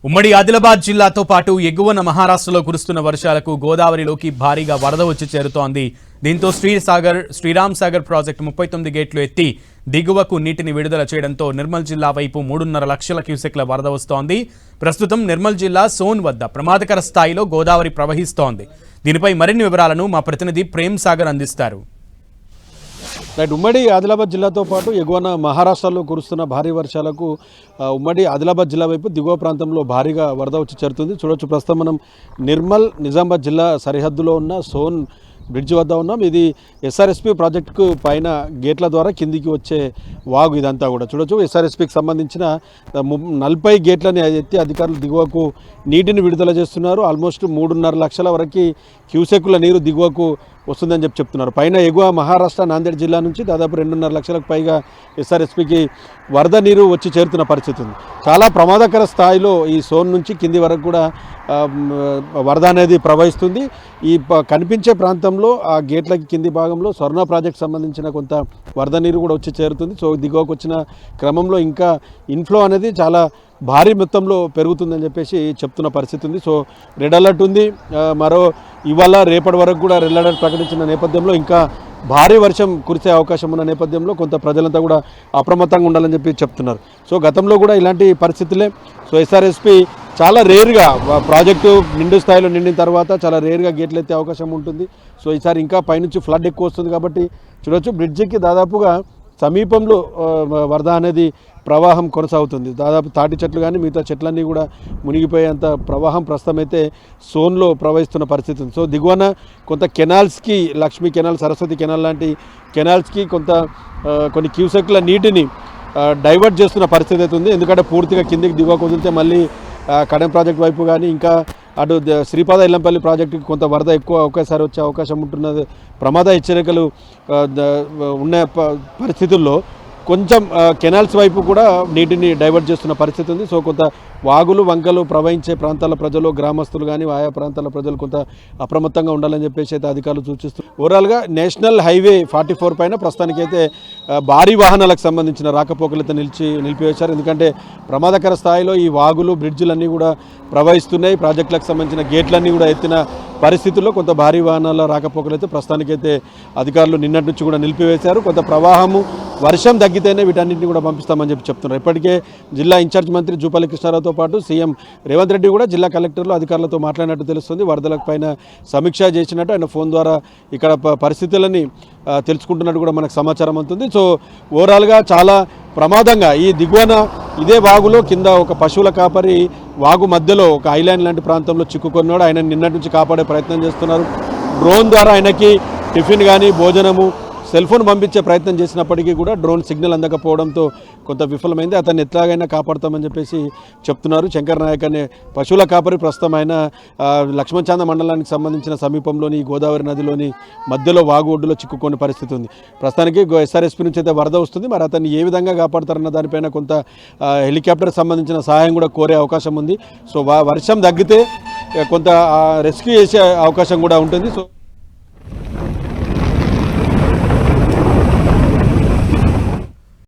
ఉమ్మడి ఆదిలాబాద్ జిల్లాతో పాటు ఎగువన మహారాష్ట్రలో కురుస్తున్న వర్షాలకు గోదావరిలోకి భారీగా వరద వచ్చి చేరుతోంది. దీంతో శ్రీరామ్ సాగర్ ప్రాజెక్టు 39 గేట్లు ఎత్తి దిగువకు నీటిని విడుదల చేయడంతో నిర్మల్ జిల్లా వైపు 3.5 లక్షల క్యూసెక్ల వరద వస్తోంది. ప్రస్తుతం నిర్మల్ జిల్లా సోన్ వద్ద ప్రమాదకర స్థాయిలో గోదావరి ప్రవహిస్తోంది. దీనిపై మరిన్ని వివరాలను మా ప్రతినిధి ప్రేమ్ సాగర్ అందిస్తారు. ఉమ్మడి ఆదిలాబాద్ జిల్లాతో పాటు ఎగువన మహారాష్ట్రలో కురుస్తున్న భారీ వర్షాలకు ఉమ్మడి ఆదిలాబాద్ జిల్లా వైపు దిగువ ప్రాంతంలో భారీగా వరద వచ్చి చేరుతుంది. చూడొచ్చు, ప్రస్తుతం మనం నిర్మల్ నిజామాబాద్ జిల్లా సరిహద్దులో ఉన్న సోన్ బ్రిడ్జ్ వద్ద ఉన్నాం. ఇది ఎస్ఆర్ఎస్పి ప్రాజెక్టుకు పైన గేట్ల ద్వారా కిందికి వచ్చే వాగు ఇదంతా కూడా. చూడొచ్చు, ఎస్ఆర్ఎస్పికి సంబంధించిన 40 గేట్లని ఎత్తి అధికారులు దిగువకు నీటిని విడుదల చేస్తున్నారు. ఆల్మోస్ట్ 3.5 లక్షల వరకు క్యూసెక్కుల నీరు దిగువకు వస్తుందని చెప్తున్నారు. పైన ఎగువ మహారాష్ట్ర నాందేడ్ జిల్లా నుంచి దాదాపు 2.5 లక్షలకు పైగా ఎస్ఆర్ఎస్పికి వరద నీరు వచ్చి చేరుతున్న పరిస్థితి ఉంది. చాలా ప్రమాదకర స్థాయిలో ఈ సోన్ నుంచి కింది వరకు కూడా వరద అనేది ప్రవహిస్తుంది. ఈ కనిపించే ప్రాంతంలో ఆ గేట్లకి కింది భాగంలో స్వర్ణ ప్రాజెక్ట్ సంబంధించిన కొంత వరద నీరు కూడా వచ్చి చేరుతుంది. సో దిగువకు వచ్చిన క్రమంలో ఇంకా ఇన్ఫ్లో అనేది చాలా భారీ మొత్తంలో పెరుగుతుందని చెప్పేసి చెప్తున్న పరిస్థితి ఉంది. సో రెడ్ అలర్ట్ ఉంది. మరో ఇవాళ రేపటి వరకు కూడా రెడ్ అలర్ట్ ప్రకటించిన నేపథ్యంలో ఇంకా భారీ వర్షం కురిసే అవకాశం ఉన్న నేపథ్యంలో కొంత ప్రజలంతా కూడా అప్రమత్తంగా ఉండాలని చెప్పి చెప్తున్నారు. సో గతంలో కూడా ఇలాంటి పరిస్థితులే. సో ఎస్ఆర్ఎస్పి చాలా రేరుగా ప్రాజెక్టు నిండు స్థాయిలో నిండిన తర్వాత చాలా రేరుగా గేట్లు ఎత్తే అవకాశం ఉంటుంది. సో ఈసారి ఇంకా పైనుంచి ఫ్లడ్ ఎక్కువ వస్తుంది కాబట్టి చూడొచ్చు, బ్రిడ్జికి దాదాపుగా సమీపంలో వరద అనేది ప్రవాహం కొనసాగుతుంది. దాదాపు తాటి చెట్లు కానీ మిగతా చెట్లన్నీ కూడా మునిగిపోయేంత ప్రవాహం ప్రస్తుతం అయితే సోన్లో ప్రవహిస్తున్న పరిస్థితి ఉంది. సో దిగువన కొంత కెనాల్స్కి, లక్ష్మీ కెనాల్, సరస్వతి కెనాల్ లాంటి కెనాల్స్కి కొన్ని క్యూసెక్ల నీటిని డైవర్ట్ చేస్తున్న పరిస్థితి అయితే ఉంది. ఎందుకంటే పూర్తిగా కిందికి దిగువకు వదిలితే మళ్ళీ కడెం ప్రాజెక్ట్ వైపు కానీ ఇంకా అటు శ్రీపాద ఇల్లంపల్లి ప్రాజెక్టుకి కొంత వరద ఎక్కువ ఒకేసారి వచ్చే అవకాశం ఉంటున్నది. ప్రమాద హెచ్చరికలు ఉన్న పరిస్థితుల్లో కొంచెం కెనాల్స్ వైపు కూడా నీటిని డైవర్ట్ చేస్తున్న పరిస్థితి ఉంది. సో కొంత వాగులు వంకలు ప్రవహించే ప్రాంతాల ప్రజలు, గ్రామస్తులు కానీ ఆయా ప్రాంతాల ప్రజలు కొంత అప్రమత్తంగా ఉండాలని చెప్పేసి అయితే అధికారులు సూచిస్తారు. ఓవరాల్గా నేషనల్ హైవే 44 పైన ప్రస్తుతానికైతే భారీ వాహనాలకు సంబంధించిన రాకపోకలతో నిలిపివేశారు. ఎందుకంటే ప్రమాదకర స్థాయిలో ఈ వాగులు, బ్రిడ్జిలన్నీ కూడా ప్రవహిస్తున్నాయి. ప్రాజెక్టులకు సంబంధించిన గేట్లన్నీ కూడా ఎత్తిన పరిస్థితుల్లో కొంత భారీ వాహనాల రాకపోకలైతే ప్రస్తుతానికైతే అధికారులు నిన్నటి నుంచి కూడా నిలిపివేశారు. కొంత ప్రవాహము, వర్షం తగ్గితేనే వీటన్నింటినీ కూడా పంపిస్తామని చెప్తున్నారు. ఇప్పటికే జిల్లా ఇన్ఛార్జ్ మంత్రి జూపల్లి కృష్ణారావుతో పాటు సీఎం రేవంత్ రెడ్డి కూడా జిల్లా కలెక్టర్లు అధికారులతో మాట్లాడినట్టు తెలుస్తుంది. వరదలకు పైన సమీక్ష చేసినట్టు ఆయన ఫోన్ ద్వారా ఇక్కడ పరిస్థితులని తెలుసుకుంటున్నట్టు కూడా మనకు సమాచారం అందుతుంది. సో ఓవరాల్గా చాలా ప్రమాదంగా ఈ దిగువన ఇదే వాగులో కింద ఒక పశువుల కాపరి వాగు మధ్యలో ఒక ఐలాండ్ లాంటి ప్రాంతంలో చిక్కుకున్నాడు. ఆయన నిన్నటి నుంచి కాపాడే ప్రయత్నం చేస్తున్నారు. డ్రోన్ ద్వారా ఆయనకి టిఫిన్ కానీ భోజనము, సెల్ ఫోన్ పంపించే ప్రయత్నం చేసినప్పటికీ కూడా డ్రోన్ సిగ్నల్ అందకపోవడంతో కొంత విఫలమైంది. అతన్ని ఎట్లాగైనా కాపాడతామని చెప్పేసి చెప్తున్నారు. శంకర్ నాయక్ అనే పశువుల కాపరి ప్రస్తుతం ఆయన లక్ష్మణచాంద మండలానికి సంబంధించిన సమీపంలోని గోదావరి నదిలోని మధ్యలో వాగు ఒడ్డులో చిక్కుకునే పరిస్థితి ఉంది. ప్రస్తుతానికి ఎస్ఆర్ఎస్పి నుంచి అయితే వరద వస్తుంది. మరి అతన్ని ఏ విధంగా కాపాడతారన్న దానిపైన కొంత హెలికాప్టర్ సంబంధించిన సహాయం కూడా కోరే అవకాశం ఉంది. సో వర్షం తగ్గితే కొంత రెస్క్యూ చేసే అవకాశం కూడా ఉంటుంది. సో